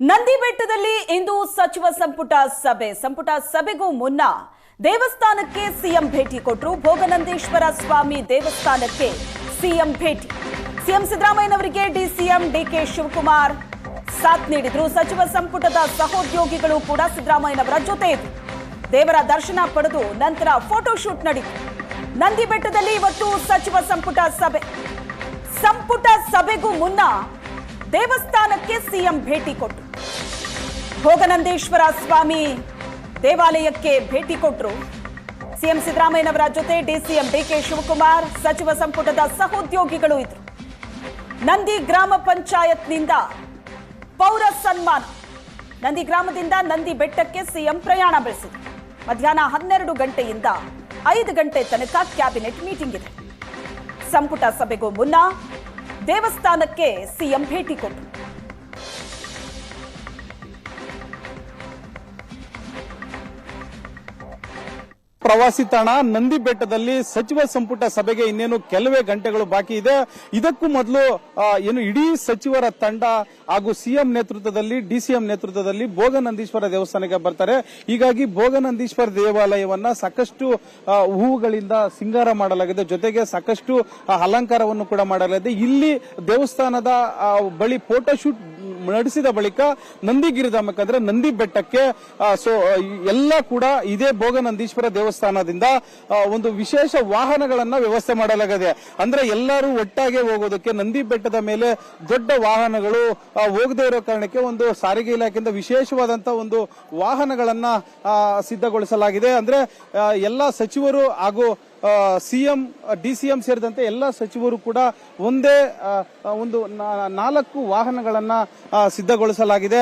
ನಂದಿ ಬೆಟ್ಟದಲ್ಲಿ ಇಂದು ಸಚಿವ ಸಂಪುಟ ಸಭೆಗೂ ಮುನ್ನ ದೇವಸ್ಥಾನಕ್ಕೆ ಸಿಎಂ ಭೇಟಿ ಕೊಟ್ಟರು. ಭೋಗನಂದೀಶ್ವರ ಸ್ವಾಮಿ ದೇವಸ್ಥಾನಕ್ಕೆ ಸಿಎಂ ಭೇಟಿ. ಸಿಎಂ ಸಿದ್ದರಾಮಯ್ಯನವರಿಗೆ ಡಿಸಿಎಂ ಡಿಕೆ ಶಿವಕುಮಾರ್ ಸಾಥ್ ನೀಡಿದ್ರು. ಸಚಿವ ಸಂಪುಟದ ಸಹೋದ್ಯೋಗಿಗಳು ಕೂಡ ಸಿದ್ದರಾಮಯ್ಯನವರ ಜೊತೆ ಇದ್ರು. ದೇವರ ದರ್ಶನ ಪಡೆದು ನಂತರ ಫೋಟೋಶೂಟ್ ನಡೆಯಿತು. ನಂದಿ ಬೆಟ್ಟದಲ್ಲಿ ಇವತ್ತು ಸಚಿವ ಸಂಪುಟ ಸಭೆಗೂ ಮುನ್ನ ದೇವಸ್ಥಾನಕ್ಕೆ ಸಿಎಂ ಭೇಟಿ ಕೊಟ್ಟರು. ಭೋಗನಂದೀಶ್ವರ ಸ್ವಾಮಿ ದೇವಾಲಯಕ್ಕೆ ಭೇಟಿ ಕೊಟ್ಟರು. ಸಿಎಂ ಸಿದ್ದರಾಮಯ್ಯನವರ ಜೊತೆ ಡಿಸಿಎಂ ಡಿಕೆ ಶಿವಕುಮಾರ್, ಸಚಿವ ಸಂಪುಟದ ಸಹೋದ್ಯೋಗಿಗಳು ಇದ್ರು. ನಂದಿ ಗ್ರಾಮ ಪಂಚಾಯತ್ನಿಂದ ಪೌರ ಸನ್ಮಾನ. ನಂದಿ ಗ್ರಾಮದಿಂದ ನಂದಿ ಬೆಟ್ಟಕ್ಕೆ ಸಿಎಂ ಪ್ರಯಾಣ ಬೆಳೆಸಿದರು. ಮಧ್ಯಾಹ್ನ 12 ಗಂಟೆಯಿಂದ 5 ಗಂಟೆ ತನಕ ಕ್ಯಾಬಿನೆಟ್ ಮೀಟಿಂಗ್ ಇದೆ. ಸಂಪುಟ ಸಭೆಗೂ ಮುನ್ನ ದೇವಸ್ಥಾನಕ್ಕೆ ಸಿಎಂ ಭೇಟಿ ಕೊಟ್ಟರು. ಪ್ರವಾಸಿ ತಾಣ ನಂದಿ ಬೆಟ್ಟದಲ್ಲಿ ಸಚಿವ ಸಂಪುಟ ಸಭೆಗೆ ಇನ್ನೇನು ಕೆಲವೇ ಗಂಟೆಗಳು ಬಾಕಿ ಇದೆ. ಇದಕ್ಕೂ ಮೊದಲು ಇಡೀ ಸಚಿವರ ತಂಡ ಹಾಗೂ ಸಿಎಂ ನೇತೃತ್ವದಲ್ಲಿ ಡಿಸಿಎಂ ನೇತೃತ್ವದಲ್ಲಿ ಭೋಗನಂದೀಶ್ವರ ದೇವಸ್ಥಾನಕ್ಕೆ ಬರ್ತಾರೆ. ಹೀಗಾಗಿ ಭೋಗನಂದೀಶ್ವರ ದೇವಾಲಯವನ್ನ ಸಾಕಷ್ಟು ಹೂವುಗಳಿಂದ ಸಿಂಗಾರ ಮಾಡಲಾಗಿದೆ, ಜೊತೆಗೆ ಸಾಕಷ್ಟು ಅಲಂಕಾರವನ್ನು ಕೂಡ ಮಾಡಲಾಗಿದೆ. ಇಲ್ಲಿ ದೇವಸ್ಥಾನದ ಬಳಿ ಫೋಟೋಶೂಟ್ ನಡೆಸಿದ ಬಳಿಕ ನಂದಿಗಿರಿಧಾಮಕ್ಕೆ ಅಂದ್ರೆ ನಂದಿ ಬೆಟ್ಟಕ್ಕೆ ಎಲ್ಲ ಕೂಡ ಇದೇ ಭೋಗನಂದೀಶ್ವರ ದೇವಸ್ಥಾನದಿಂದ ಒಂದು ವಿಶೇಷ ವಾಹನಗಳನ್ನ ವ್ಯವಸ್ಥೆ ಮಾಡಲಾಗಿದೆ. ಅಂದ್ರೆ ಎಲ್ಲರೂ ಒಟ್ಟಾಗಿ ಹೋಗೋದಕ್ಕೆ ನಂದಿ ಬೆಟ್ಟದ ಮೇಲೆ ದೊಡ್ಡ ವಾಹನಗಳು ಹೋಗದೇ ಇರೋ ಕಾರಣಕ್ಕೆ ಒಂದು ಸಾರಿಗೆ ಇಲಾಖೆಯಿಂದ ವಿಶೇಷವಾದಂತಹ ಒಂದು ವಾಹನಗಳನ್ನ ಸಿದ್ಧಗೊಳಿಸಲಾಗಿದೆ. ಅಂದ್ರೆ ಎಲ್ಲಾ ಸಚಿವರು ಹಾಗೂ ಸಿಎಂ ಡಿಸಿಎಂ ಸೇರಿದಂತೆ ಎಲ್ಲ ಸಚಿವರು ಕೂಡ ಒಂದೇ ಒಂದು 4 ವಾಹನಗಳನ್ನ ಸಿದ್ಧಗೊಳಿಸಲಾಗಿದೆ.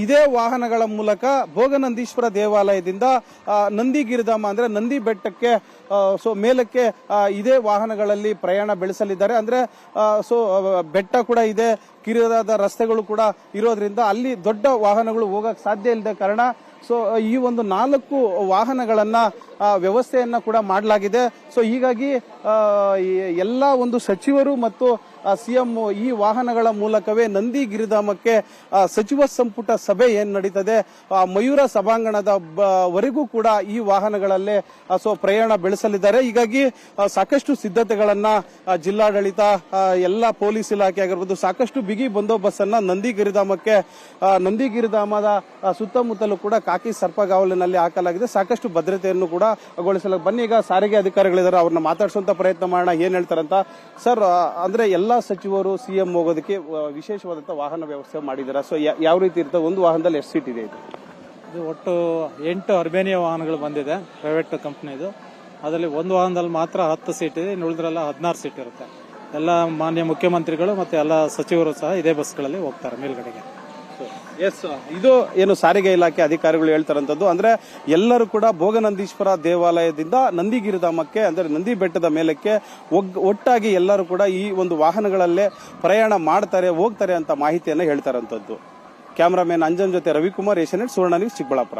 ಇದೇ ವಾಹನಗಳ ಮೂಲಕ ಭೋಗನಂದೀಶ್ವರ ದೇವಾಲಯದಿಂದ ನಂದಿಗಿರಿಧಾಮ ಅಂದ್ರೆ ನಂದಿ ಬೆಟ್ಟಕ್ಕೆ ಮೇಲಕ್ಕೆ ಇದೇ ವಾಹನಗಳಲ್ಲಿ ಪ್ರಯಾಣ ಬೆಳೆಸಲಿದ್ದಾರೆ. ಅಂದ್ರೆ ಬೆಟ್ಟ ಕೂಡ ಇದೆ, ಕಿರಿದಾದ ರಸ್ತೆಗಳು ಕೂಡ ಇರೋದ್ರಿಂದ ಅಲ್ಲಿ ದೊಡ್ಡ ವಾಹನಗಳು ಹೋಗಕ್ಕೆ ಸಾಧ್ಯ ಇಲ್ಲದ ಕಾರಣ ಈ ಒಂದು 4 ವಾಹನಗಳನ್ನ ವ್ಯವಸ್ಥೆಯನ್ನ ಕೂಡ ಮಾಡಲಾಗಿದೆ. ಹೀಗಾಗಿ ಎಲ್ಲ ಒಂದು ಸಚಿವರು ಮತ್ತು ಸಿಎಂ ಈ ವಾಹನಗಳ ಮೂಲಕವೇ ನಂದಿಗಿರಿಧಾಮಕ್ಕೆ ಸಚಿವ ಸಂಪುಟ ಸಭೆ ಏನ್ ನಡೀತದೆ ಮಯೂರ ಸಭಾಂಗಣದ ವರೆಗೂ ಕೂಡ ಈ ವಾಹನಗಳಲ್ಲೇ ಪ್ರಯಾಣ ಬೆಳೆಸಲಿದ್ದಾರೆ. ಹೀಗಾಗಿ ಸಾಕಷ್ಟು ಸಿದ್ಧತೆಗಳನ್ನ ಜಿಲ್ಲಾಡಳಿತ, ಎಲ್ಲ ಪೊಲೀಸ್ ಇಲಾಖೆ ಆಗಿರ್ಬೋದು ಸಾಕಷ್ಟು ಬಿಗಿ ಬಂದೋಬಸ್ತ್ ಅನ್ನ ನಂದಿಗಿರಿಧಾಮದ ಸುತ್ತಮುತ್ತಲೂ ಕೂಡ ಕಾಕಿ ಸರ್ಪಗಾವಲಿನಲ್ಲಿ ಹಾಕಲಾಗಿದೆ. ಸಾಕಷ್ಟು ಭದ್ರತೆಯನ್ನು ಕೂಡ ಗೊಳಿಸಲಾಗಿದೆ. ಬನ್ನಿ ಈಗ ಸಾರಿಗೆ ಅಧಿಕಾರಿಗಳಿದ್ದಾರೆ, ಅವ್ರನ್ನ ಮಾತಾಡಿಸುವಂತ ಪ್ರಯತ್ನ ಮಾಡೋಣ, ಏನ್ ಹೇಳ್ತಾರಂತ. ಸರ್, ಅಂದ್ರೆ ಎಲ್ಲಾ ಸಚಿವರು ಸಿಎಂ ಹೋಗೋದಕ್ಕೆ ವಿಶೇಷವಾದಂತಹ ವಾಹನ ವ್ಯವಸ್ಥೆ ಮಾಡಿದ್ದಾರೆ. ಯಾವ ರೀತಿ ಇರ್ತದೆ? ಒಂದು ವಾಹನದಲ್ಲಿ ಎಷ್ಟು ಸೀಟ್ ಇದೆ? ಇದು ಒಟ್ಟು 8 ಅರ್ಬೇನಿಯಾ ವಾಹನಗಳು ಬಂದಿದೆ, ಪ್ರೈವೇಟ್ ಕಂಪನಿದು. ಅದರಲ್ಲಿ ಒಂದು ವಾಹನದಲ್ಲಿ ಮಾತ್ರ 10 ಸೀಟ್ ಇದೆ, ಇನ್ನು ಉಳಿದ್ರೆಲ್ಲ 16 ಸೀಟ್ ಇರುತ್ತೆ. ಎಲ್ಲ ಮಾನ್ಯ ಮುಖ್ಯಮಂತ್ರಿಗಳು ಮತ್ತೆ ಎಲ್ಲ ಸಚಿವರು ಸಹ ಇದೇ ಬಸ್ಗಳಲ್ಲಿ ಹೋಗ್ತಾರೆ ಮೇಲ್ಗಡೆಗೆ. ಇದು ಏನು ಸಾರಿಗೆ ಇಲಾಖೆ ಅಧಿಕಾರಿಗಳು ಹೇಳ್ತಾರಂತದ್ದು, ಅಂದ್ರೆ ಎಲ್ಲರೂ ಕೂಡ ಭೋಗನಂದೀಶ್ವರ ದೇವಾಲಯದಿಂದ ನಂದಿಗಿರಿಧಾಮಕ್ಕೆ ಅಂದ್ರೆ ನಂದಿ ಬೆಟ್ಟದ ಮೇಲಕ್ಕೆ ಒಟ್ಟಾಗಿ ಎಲ್ಲರೂ ಕೂಡ ಈ ಒಂದು ವಾಹನಗಳಲ್ಲೇ ಪ್ರಯಾಣ ಮಾಡ್ತಾರೆ, ಹೋಗ್ತಾರೆ ಅಂತ ಮಾಹಿತಿಯನ್ನ ಹೇಳ್ತಾರಂತದ್ದು. ಕ್ಯಾಮರಾಮನ್ ಅಂಜನ್ ಜೊತೆ ರವಿಕುಮಾರ್, ಏಷ್ಯಾನೆಟ್ ಸುವರ್ಣ ನ್ಯೂಸ್, ಚಿಕ್ಕಬಳ್ಳಾಪುರ.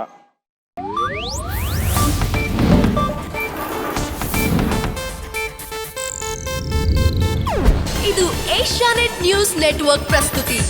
ಇದು ಏಷ್ಯಾನೆಟ್ ನ್ಯೂಸ್ ನೆಟ್ವರ್ಕ್ ಪ್ರಸ್ತುತಿ.